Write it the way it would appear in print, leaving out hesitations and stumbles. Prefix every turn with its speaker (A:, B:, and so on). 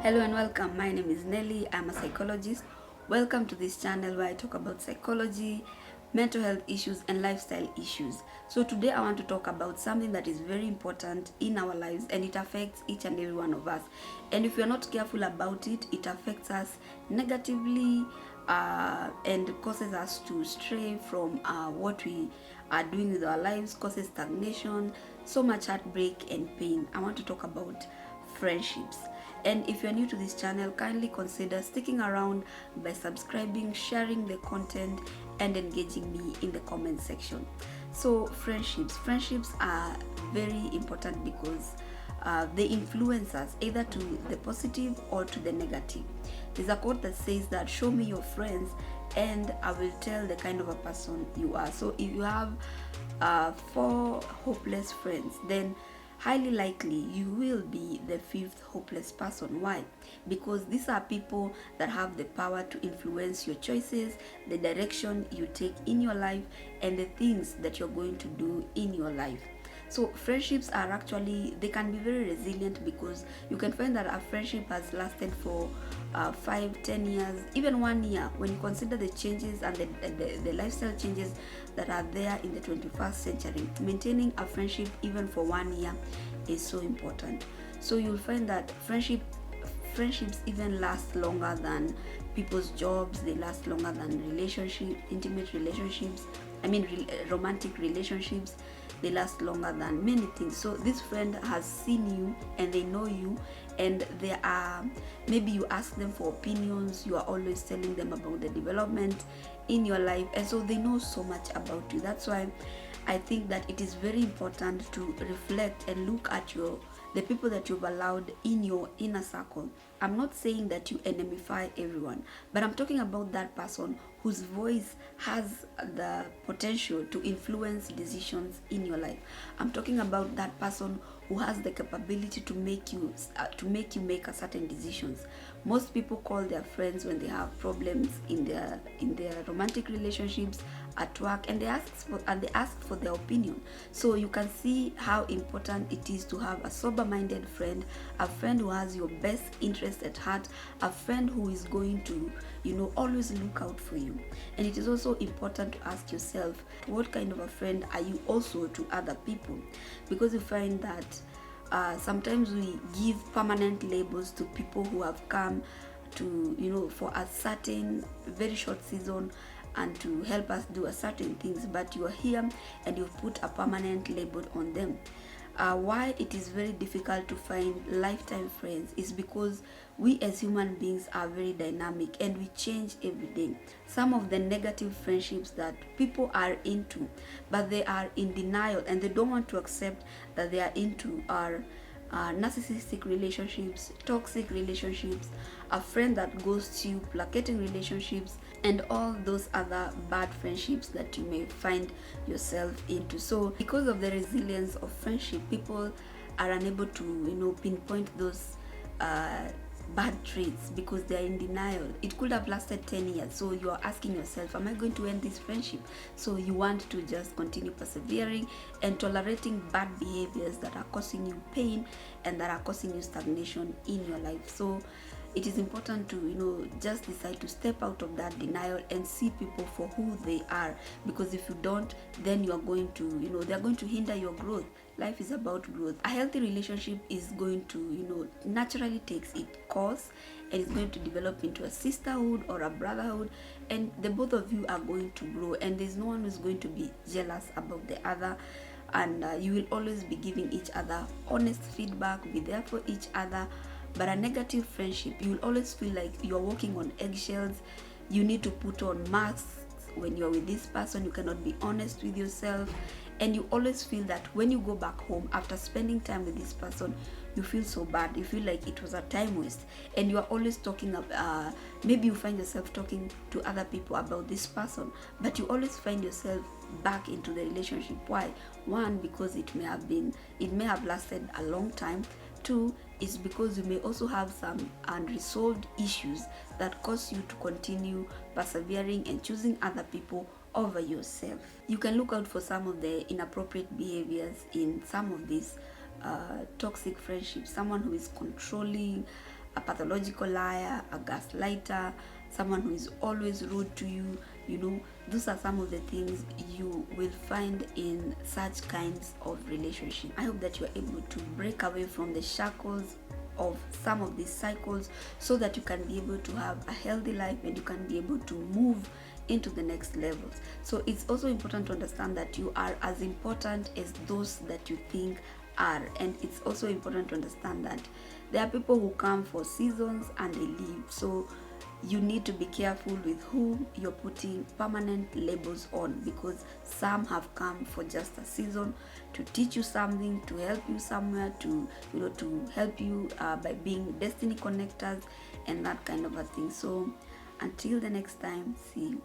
A: Hello and welcome. My name is Nelly. I'm a psychologist. Welcome to this channel where I talk about psychology, mental health issues, and lifestyle issues. So today I want to talk about something that is very important in our lives and it affects each and every one of us. And if we're not careful about it, it affects us negatively and causes us to stray from what we are doing with our lives, causes stagnation, so much heartbreak and pain. I want to talk about friendships. And if you're new to this channel, kindly consider sticking around by subscribing, sharing the content, and engaging me in the comment section. So friendships are very important because they influence us either to the positive or to the negative. There's a quote that says that show me your friends and I will tell the kind of a person you are. So if you have 4 hopeless friends, then highly likely you will be the 5th hopeless person. Why? Because these are people that have the power to influence your choices, the direction you take in your life, and the things that you're going to do in your life. So friendships are actually, they can be very resilient because you can find that a friendship has lasted for 5-10 years, even 1 year. When you consider the changes and the lifestyle changes that are there in the 21st century, maintaining a friendship even for 1 year is so important. So you'll find that friendships even last longer than people's jobs. They last longer than intimate relationships. Romantic relationships. They last longer than many things. So this friend has seen you and they know you, and they are, maybe you ask them for opinions, you are always telling them about the development in your life, and so they know so much about you. That's why I think that it is very important to reflect and look at the people that you've allowed in your inner circle. I'm not saying that you enemify everyone, but I'm talking about that person whose voice has the potential to influence decisions in your life. I'm talking about that person who has the capability to make you make a certain decisions. Most people call their friends when they have problems in their romantic relationships, at work, and they ask for their opinion. So you can see how important it is to have a sober-minded friend, a friend who has your best interest at heart, a friend who is going to always look out for you. And it is also important to ask yourself, what kind of a friend are you also to other people? Because you find that sometimes we give permanent labels to people who have come to for a certain very short season and to help us do a certain things, but you are here and you've put a permanent label on them. Why it is very difficult to find lifetime friends is because we as human beings are very dynamic and we change every day. Some of the negative friendships that people are into, but they are in denial and they don't want to accept that they are into, are narcissistic relationships, toxic relationships, a friend that ghosts you, placating relationships, and all those other bad friendships that you may find yourself into. So because of the resilience of friendship, people are unable to pinpoint those bad traits because they are in denial. It could have lasted 10 years, so you are asking yourself, am I going to end this friendship? So you want to just continue persevering and tolerating bad behaviors that are causing you pain and that are causing you stagnation in your life. So it is important to just decide to step out of that denial and see people for who they are, because if you don't, then you are going to they are going to hinder your growth. Life is about growth. A healthy relationship is going to naturally takes its course and is going to develop into a sisterhood or a brotherhood, and the both of you are going to grow, and there's no one who's going to be jealous about the other, and you will always be giving each other honest feedback, be there for each other. But a negative friendship, you will always feel like you're walking on eggshells. You need to put on masks when you're with this person. You cannot be honest with yourself, and you always feel that when you go back home after spending time with this person, you feel so bad. You feel like it was a time waste, and you are always talking about maybe you find yourself talking to other people about this person, but you always find yourself back into the relationship. Why? One, because it may have lasted a long time. Two, is because you may also have some unresolved issues that cause you to continue persevering and choosing other people over yourself. You can look out for some of the inappropriate behaviors in some of these toxic friendships. Someone who is controlling, a pathological liar, a gaslighter, someone who is always rude to you. You know, those are some of the things you will find in such kinds of relationships. I hope that you are able to break away from the shackles of some of these cycles so that you can be able to have a healthy life and you can be able to move into the next levels. So it's also important to understand that you are as important as those that you think are, and it's also important to understand that there are people who come for seasons and they leave. So you need to be careful with who you're putting permanent labels on, because some have come for just a season to teach you something, to help you somewhere, to to help you by being destiny connectors and that kind of a thing. So until the next time, see you.